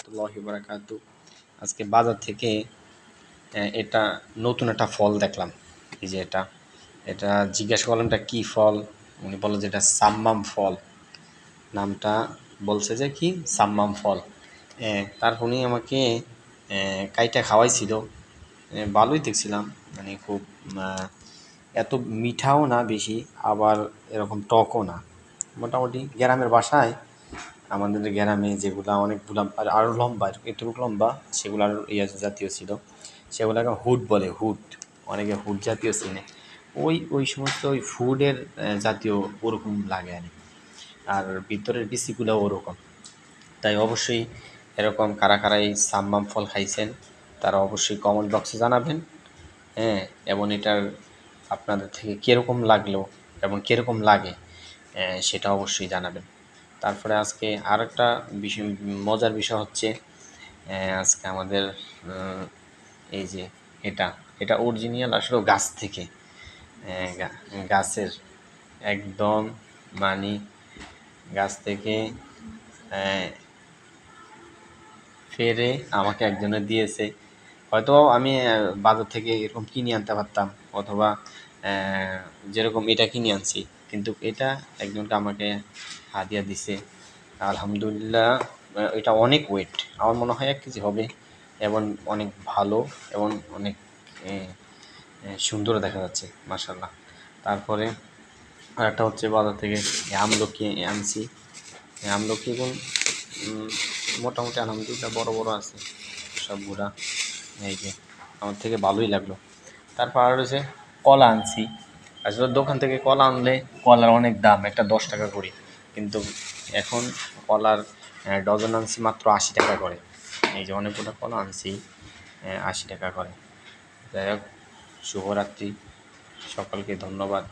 রহমতুল্লাহি বারাকাতু। আজকে বাজার থেকে এটা নতুন একটা ফল দেখলাম। এই যে এটা এটা জিজ্ঞাসা করলাম এটা কী ফল। উনি বলল যে এটা সাম্মাম ফল। নামটা বলছে যে কি সাম্মাম ফল। তারপর উনি আমাকে কাইটা খাওয়াইছিল। ভালোই দেখছিলাম, মানে খুব এত মিঠাও না বেশি, আবার এরকম টকও না। মোটামুটি গ্রামের বাসায়, আমাদের গ্রামে যেগুলা অনেকগুলা আরও লম্বা, এতটুকু লম্বা, সেগুলো আরও জাতীয় ছিল। সেগুলোকে হুড বলে, হুড। অনেকে হুড জাতীয় চিনে। ওই সমস্ত ওই ফুডের জাতীয় ওরকম লাগে আর কি। আর ভিতরের বিচিগুলো ওরকম। তাই অবশ্যই এরকম কারা কারা এই সাম্মাম ফল খাইছেন তারা অবশ্যই কমেন্ট বক্সে জানাবেন। হ্যাঁ, এবং এটার আপনাদের থেকে কীরকম লাগলো এবং কীরকম লাগে সেটা অবশ্যই জানাবেন। তারপরে আজকে আর একটা বিষয়, মজার বিষয় হচ্ছে আজকে আমাদের এই যে এটা এটা অরিজিনাল আসলে গাছ থেকে, গাছের একদম, মানে গাছ থেকে ফেরে আমাকে একজনে দিয়েছে। হয়তো আমি বাজার থেকে এরকম কিনে আনতে পারতাম, অথবা যেরকম এটা কিনে আনছি, কিন্তু এটা একজনকে আমাকে হাদিয়া দিছে। আলহামদুলিল্লাহ। এটা অনেক ওয়েট, আমার মনে হয় 1 কেজি হবে, এবং অনেক ভালো এবং অনেক সুন্দর দেখা যাচ্ছে মাশাআল্লাহ। তারপরে আরেকটা হচ্ছে বাজার থেকে আমলকি আনছি। আমলকি এখন মোটামুটি আলহামদুলিল্লাহ বড় বড় আছে সবগুলা। এই যে আমার থেকে ভালোই লাগলো। তারপর আর হচ্ছে কলা আনছি। আসলে দোকান থেকে কলা আনলে কলার অনেক দাম, একটা 10 টাকা করে, কিন্তু এখন কলার ডজন আনছি মাত্র 80 টাকা করে। এই যে অনেকগুলো কলা আনছি, 80 টাকা করে। যাই হোক, শুভরাত্রি, সকলকে ধন্যবাদ।